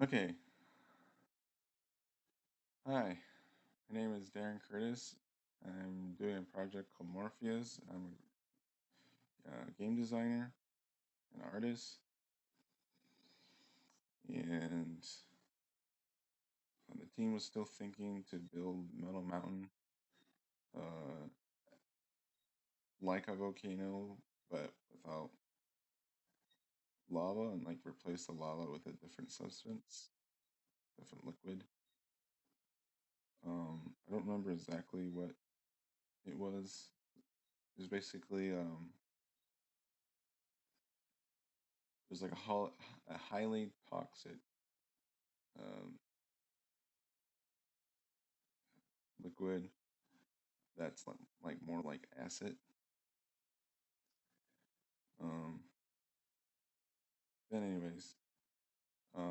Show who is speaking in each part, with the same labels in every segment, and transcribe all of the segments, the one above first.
Speaker 1: Okay. Hi, my name is Darren Curtis. I'm doing a project called Morpheus. I'm a game designer, an artist, and the team was still thinking to build Metal Mountain uh, like a volcano, but without lava, and like replace the lava with a different substance, different liquid. I don't remember exactly what it was. It was basically it was like a highly toxic um, liquid that's like more like acid. Um, but anyways,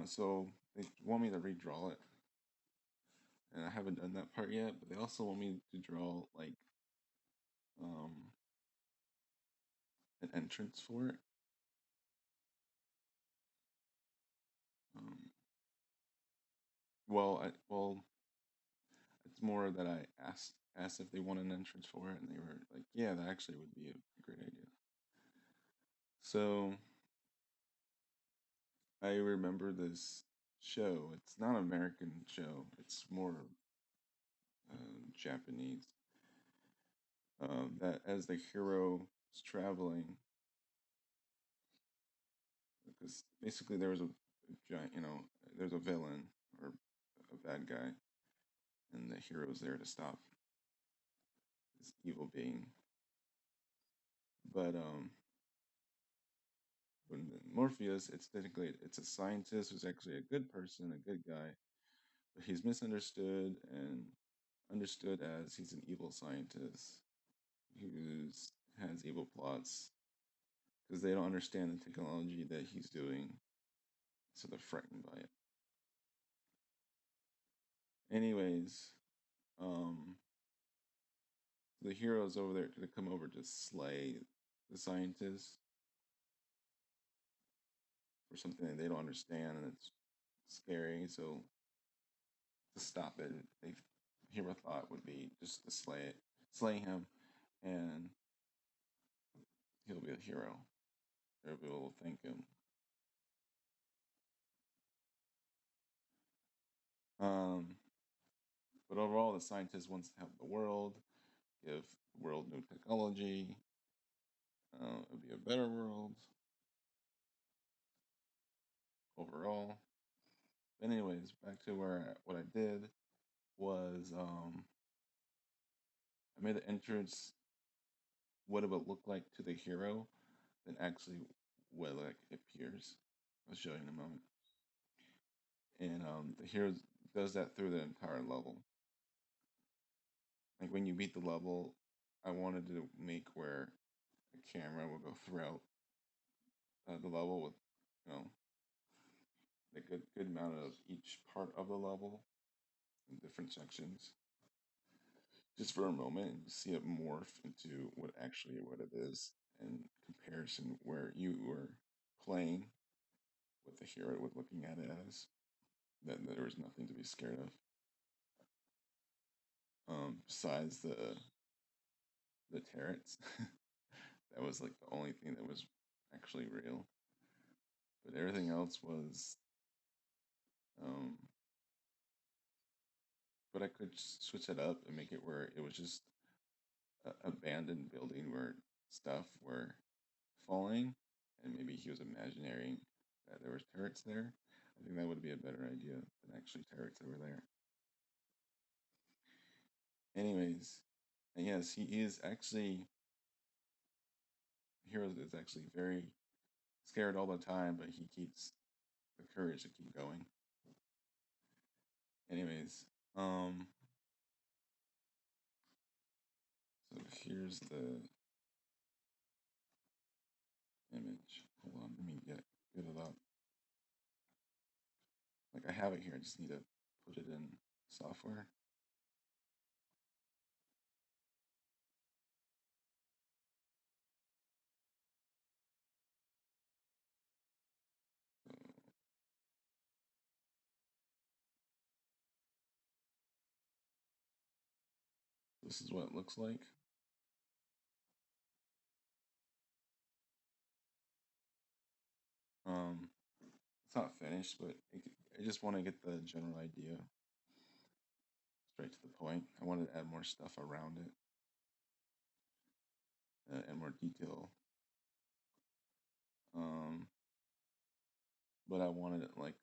Speaker 1: so they want me to redraw it, and I haven't done that part yet. But they also want me to draw like um, an entrance for it. Um, well, it's more that I asked if they want an entrance for it, and they were like, "Yeah, that actually would be a great idea." So I remember this show. It's not an American show. It's more Japanese. That as the hero is traveling, because basically there was a giant, there's a villain or a bad guy, and the hero's there to stop this evil being. But when Morpheus, it's technically it's a scientist who's actually a good person, a good guy, but he's misunderstood and understood as he's an evil scientist who has evil plots because they don't understand the technology that he's doing, so they're frightened by it. Anyways, um, the hero's over there to come over to slay the scientists for something that they don't understand, and it's scary. So to stop it, they hero thought would be just to slay him, and he'll be a hero. Everybody will thank him. Um, but overall, the scientist wants to help the world, give the world new technology. It'll be a better world overall. But anyways, back to what I did was I made the entrance what it would look like to the hero than actually what like it appears. I'll show you in a moment. And the hero does that through the entire level. Like when you beat the level, I wanted to make where the camera will go throughout the level with, you know, a good amount of each part of the level in different sections, just for a moment, and see it morph into what it is in comparison where you were playing with the hero, with looking at it as that there was nothing to be scared of. Besides the turrets, that was like the only thing that was actually real. But everything else was, um, but I could switch it up and make it where it was just a abandoned building where stuff were falling, and maybe he was imagining that there was turrets there. I think that would be a better idea than actually turrets that were there. Anyways, and yes, he is actually Hero is actually very scared all the time, but he keeps the courage to keep going. Anyways, so here's the image. Hold on, let me get it up. Like I have it here, I just need to put it in software. This is what it looks like. It's not finished, but I just want to get the general idea straight to the point. I wanted to add more stuff around it and more detail. But I wanted it like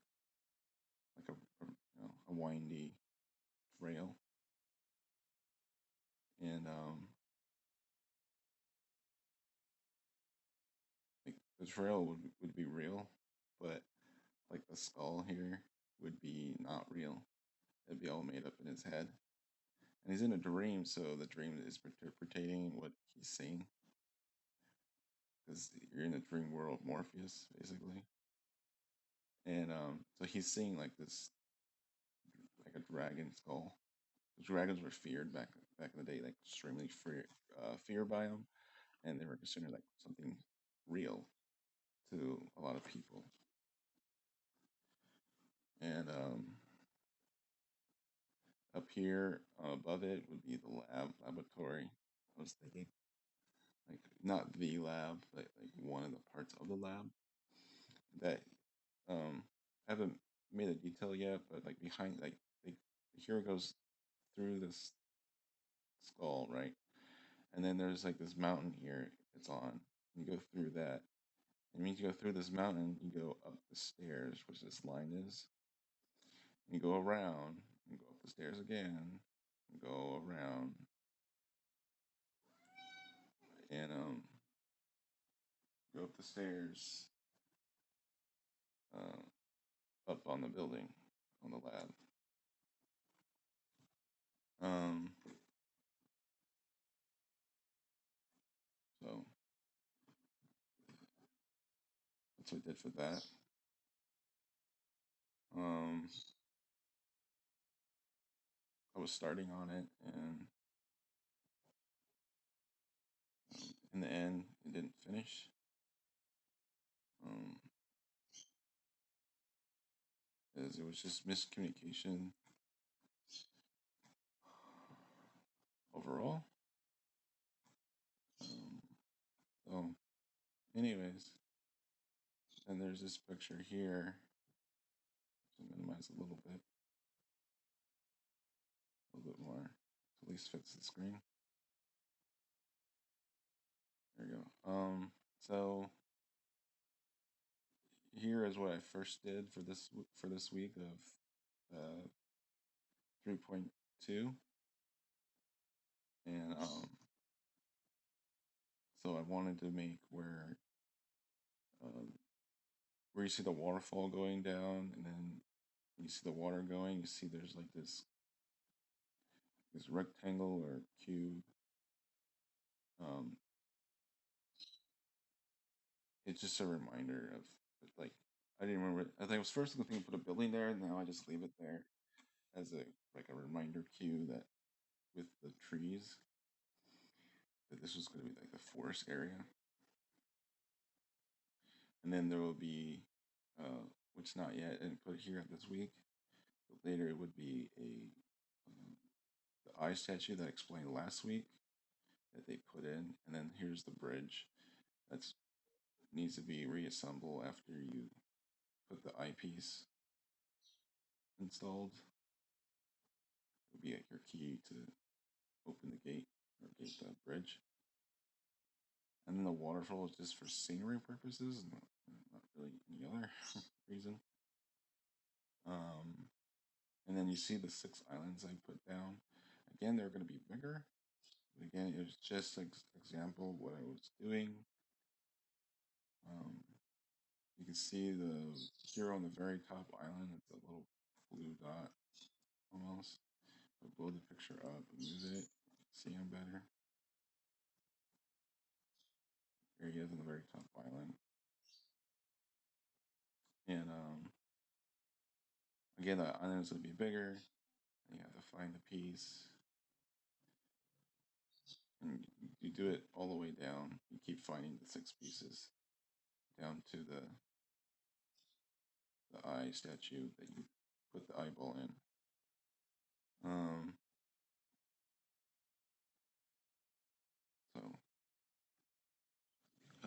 Speaker 1: a windy trail, and like the trail would be real, but like the skull here would be not real. It'd be all made up in his head. And he's in a dream, so the dream is interpreting what he's seeing. Because you're in the dream world of Morpheus, basically. And so he's seeing like this, like a dragon skull. The dragons were feared back in the day, like extremely feared by him, and they were considered like something real to a lot of people. And up here above it would be the laboratory. I was thinking, like not the lab, but like one of the parts of the lab that I haven't made a detail yet, but like behind, like the hero goes through this skull, right? And then there's like this mountain here it's on. You go through that. It means you go through this mountain, you go up the stairs, which this line is. You go around, and go up the stairs again, and go around, and go up the stairs, up on the building, on the lab. Um, so that's what I did for that. Um, I was starting on it, and in the end, it didn't finish. Um, as it was just miscommunication overall. So, anyways, and there's this picture here. To minimize a little bit more, so at least fits the screen. There you go. So here is what I first did for this week of 3.2, and so I wanted to make um, where you see the waterfall going down, and then you see the water going. You see there's like this rectangle or cube. Um, it's just a reminder of like I didn't remember. I think I was first going to put a building there, and now I just leave it there as a reminder cue that with the trees that this was going to be like the forest area, and then there will be which not yet and put here this week, but later it would be the eye statue that I explained last week that they put in, and then here's the bridge that's needs to be reassembled after you put the eyepiece installed. It would be your key to open the gate or gate the bridge. And then the waterfall is just for scenery purposes, not really any other reason. And then you see the 6 islands I put down. Again, they're going to be bigger. But again, it was just an example of what I was doing. You can see the hero on the very top island. It's a little blue dot almost. But blow the picture up and move it. See him better. Here he is on the very top island. And again, the islands will be bigger. And you have to find the piece. And you do it all the way down. You keep finding the 6 pieces down to the eye statue that you put the eyeball in.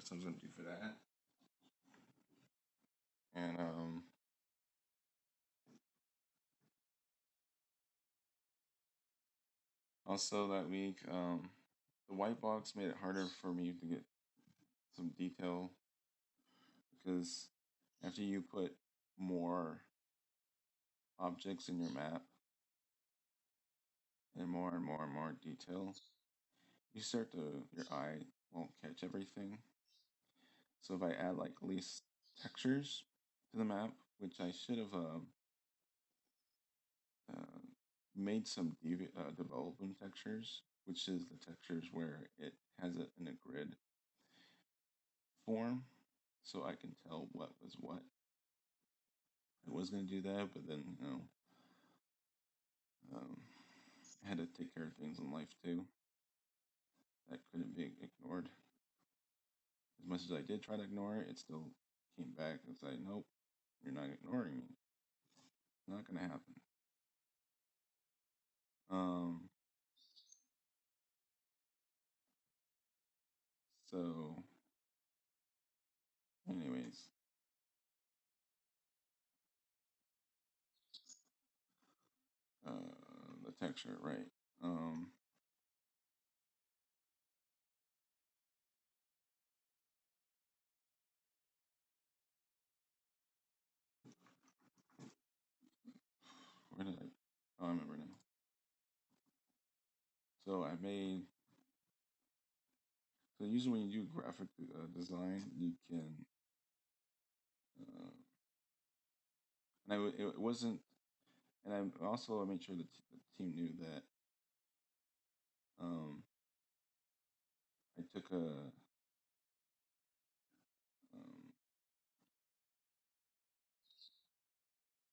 Speaker 1: that's what I was gonna do for that. And also that week, the white box made it harder for me to get some detail because after you put more objects in your map and more detail, you start to your eye won't catch everything. So if I add like at least textures to the map, which I should have uh, made some development textures, which is the textures where it has it in a grid form, so I can tell what was what. I was gonna do that, but then um, I had to take care of things in life too that couldn't be ignored. As much as I did try to ignore it, it still came back and said, "Nope, you're not ignoring me. It's not gonna happen." Um, so, anyways, the texture, right? Um, where did I? Oh, I remember now. So I made. So usually when you do graphic design, you can. Uh, and it wasn't. And I also made sure the team knew that I took a um,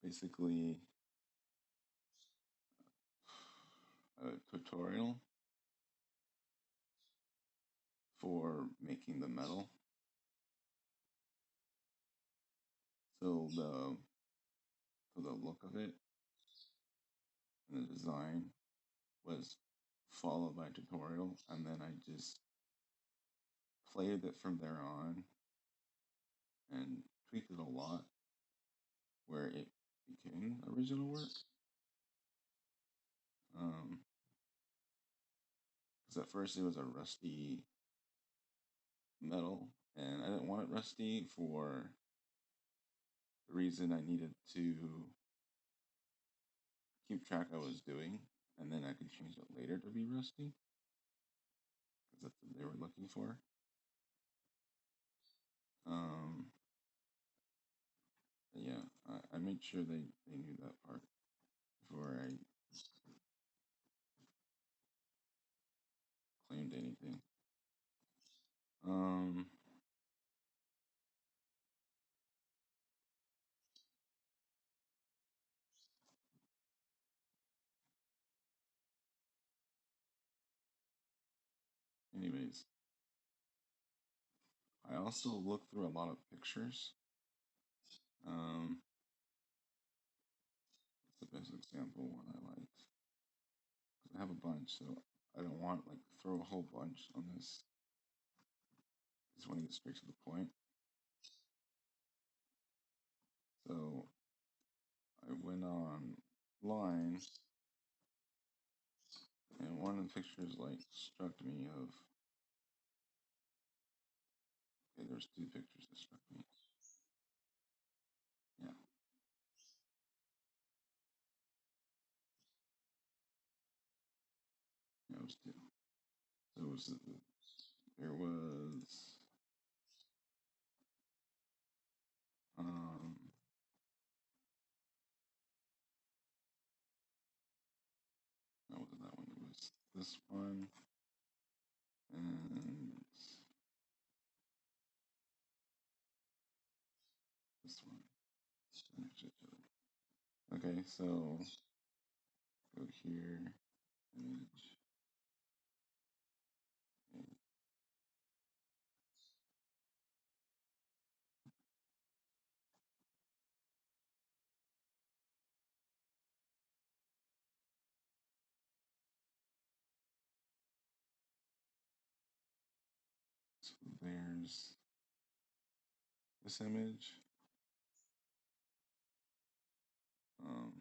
Speaker 1: basically a tutorial for making the metal. So the look of it and the design was followed by a tutorial, and then I just played it from there on and tweaked it a lot where it became original work. Because at first it was a rusty metal, and I didn't want it rusty for the reason I needed to keep track I was doing, and then I could change it later to be rusty, because that's what they were looking for. Um, yeah, I made sure they knew that part before I claimed anything. Um, anyways, I also looked through a lot of pictures. Um, it's the best example one I liked. 'Cause I have a bunch, so I don't want like throw a whole bunch on this. I just want to get straight to the point. So I went online, and one of the pictures like struck me of. Okay, there's two pictures that struck me. Yeah, yeah, it was two. So there was um that wasn't that one. It was this one and this one. Okay, so go here, image, and so there's this image. Um,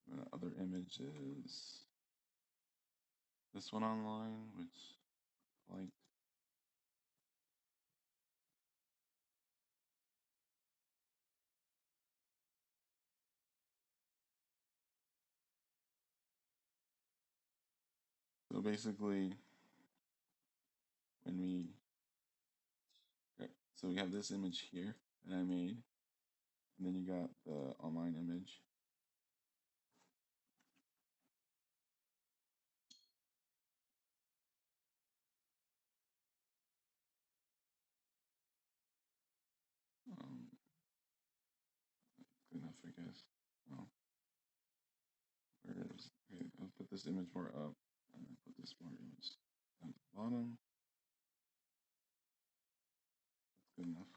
Speaker 1: the other image is this one online, which I liked. So basically, when we so we have this image here that I made, and then you got the online image. Good enough, I guess. Well, where is okay? I'll put this image more up, and then put this more image at the bottom. That's good enough.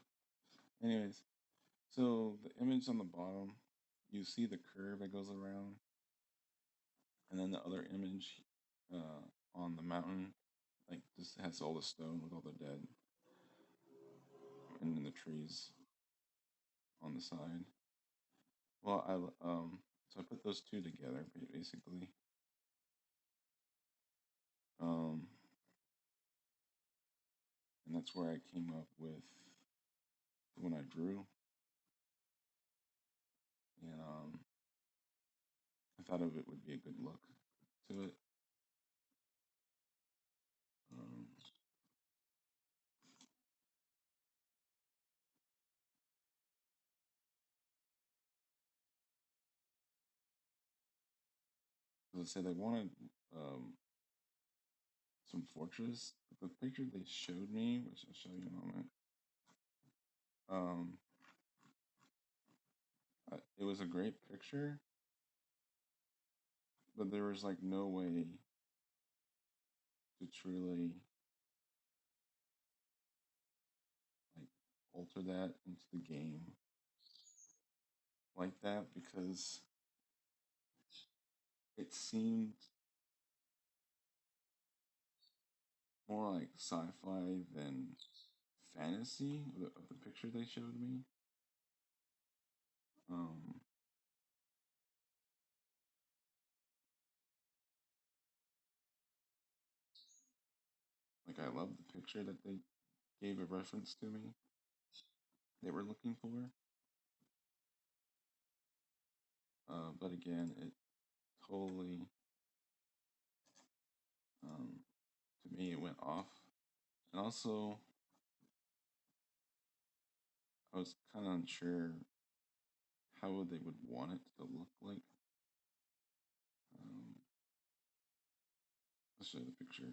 Speaker 1: Anyways, so the image on the bottom, you see the curve that goes around, and then the other image on the mountain, like just has all the stone with all the dead, and then the trees on the side. Well, so I put those two together basically. Um, and that's where I came up with the one I drew, and I thought of it would be a good look to it. Um, as I said, I wanted some fortress. The picture they showed me, which I'll show you in a moment, um, it was a great picture, but there was like no way to truly like alter that into the game like that because it seemed more like sci-fi than fantasy of the picture they showed me. Um, like I love the picture that they gave a reference to me. They were looking for, but again, it totally, to me, it went off. And also, I was kind of unsure how they would want it to look like. Um, I'll show you the picture.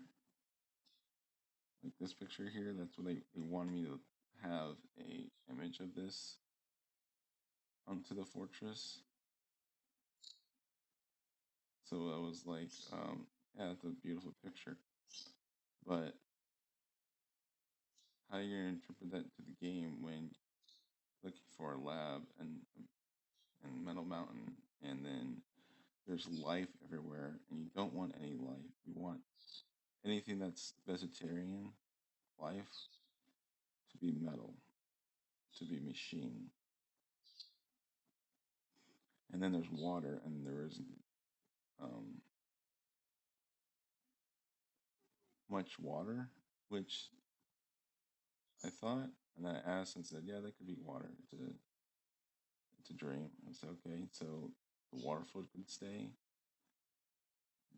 Speaker 1: Like this picture here, that's what they wanted me to have a image of this onto the fortress. So I was like, yeah, it's a beautiful picture. But how are you gonna interpret that to the game when looking for a lab and Metal Mountain, and then there's life everywhere, and you don't want any life. You want anything that's vegetarian life to be metal, to be machine. And then there's water, and there isn't um, much water, which I thought, and I asked and said, yeah, that could be water. It's a dream. I said, okay, so the water flow could stay.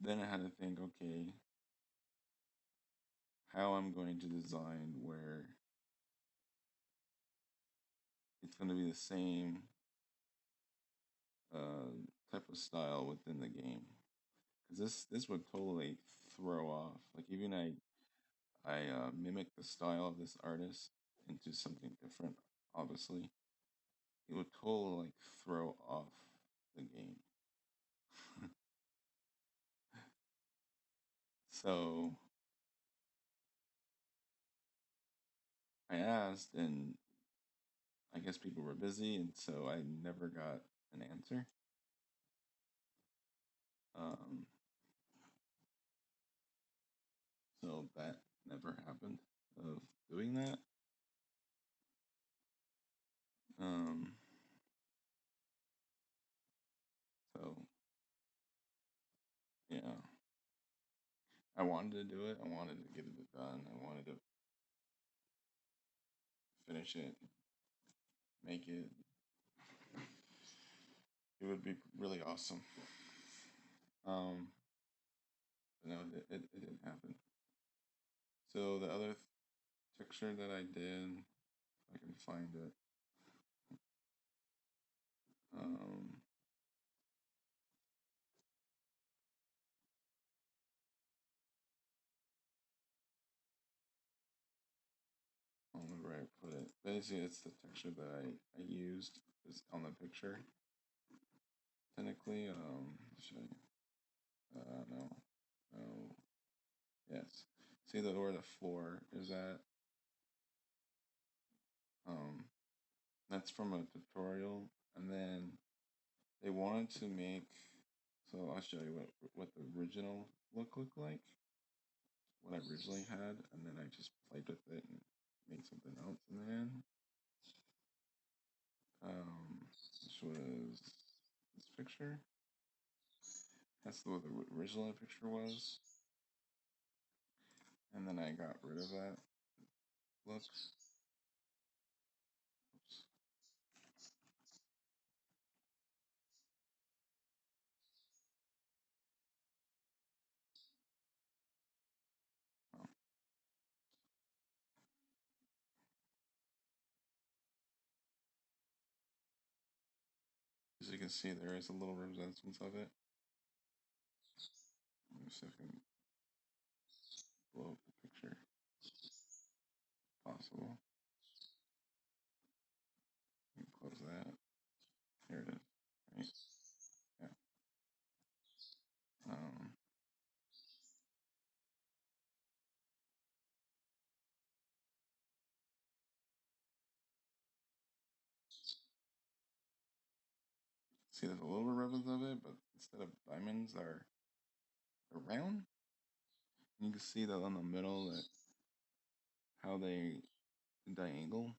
Speaker 1: Then I had to think, okay, how I'm going to design where it's going to be the same type of style within the game. Because this would totally throw off. Like even I mimic the style of this artist into something different. Obviously, it would totally like throw off the game. So I asked, and I guess people were busy, and so I never got an answer. Um, so that never happened of doing that. Um, so yeah, I wanted to do it. I wanted to get it done. I wanted to finish it, make it. It would be really awesome. Um, but no, it didn't happen. So the other picture that I did, if I can find it. Um, I don't remember where I put it. Basically, it's the texture that I used is on the picture. Technically, show you. No, no, yes. See the where the floor is at. Um, that's from a tutorial, and then they wanted to make. So I'll show you what the original look looked like. What I originally had, and then I just played with it and made something else in the end. Which was this picture. That's what the original picture was. And then I got rid of that look. Oops. Oh. As you can see, there is a little resemblance of it. Let me see if I can blow up the picture. Possible. You can close that. Here it is. Right? Yeah. Um, see, there's a little resemblance of it, but instead of diamonds are round. You can see that on the middle that how they diagonal,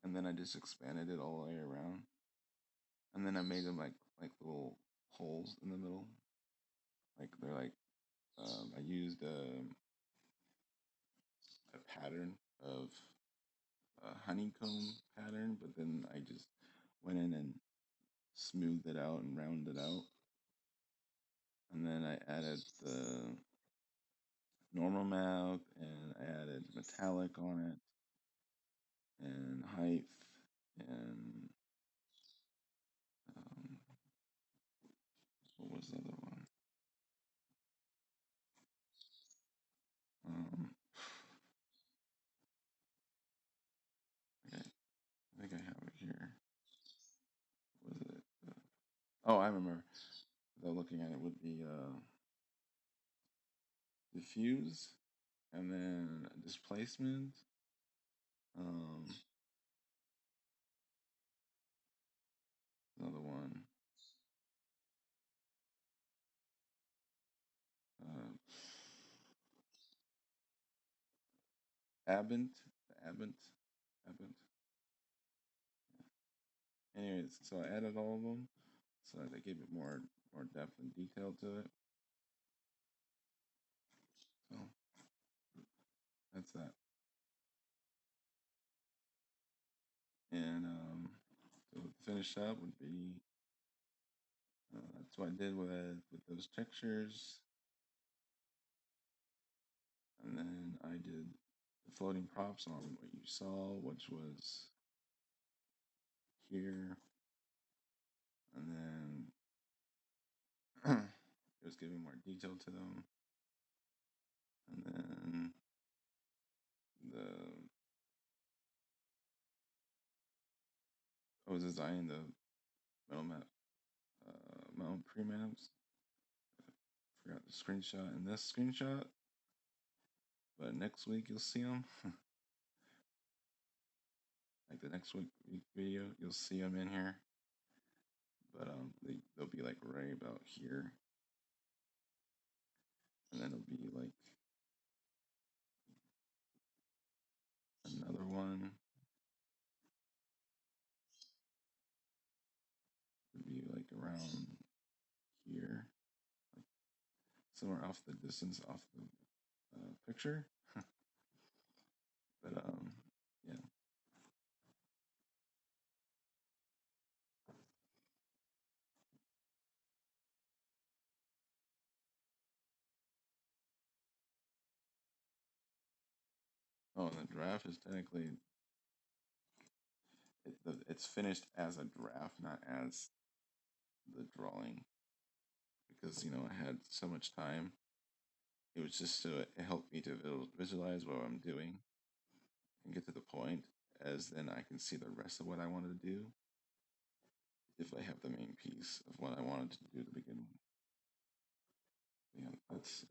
Speaker 1: and then I just expanded it all the way around, and then I made them like little holes in the middle, like they're like I used a pattern of a honeycomb pattern, but then I just went in and smoothed it out and rounded it out, and then I added the normal map and I added metallic on it and height and um, what was the other one? Um, okay, I think I have it here. Was it? Oh, I remember. Without looking at it, would be diffuse, and then displacement. Um, another one. Uh, Abent, Abent, Abent. Anyways, so I added all of them, so they gave it more depth and detail to it. So that's that. And so to finish up would be that's what I did with those textures, and then I did the floating props on what you saw, which was here, and then it was giving more detail to them, and then the I was designing the metal map, metal pre-maps. Forgot the screenshot in this screenshot, but next week you'll see them. Like the next week video, you'll see them in here, but they'll be like right about here, and then it'll be like another one around here, like somewhere off the distance off the picture. But yeah. Oh, and the draft is technically it's finished as a draft, not as the drawing, because I had so much time. It was just so it helped me to visualize what I'm doing and get to the point, as then I can see the rest of what I wanted to do if I have the main piece of what I wanted to do to begin with. Yeah, that's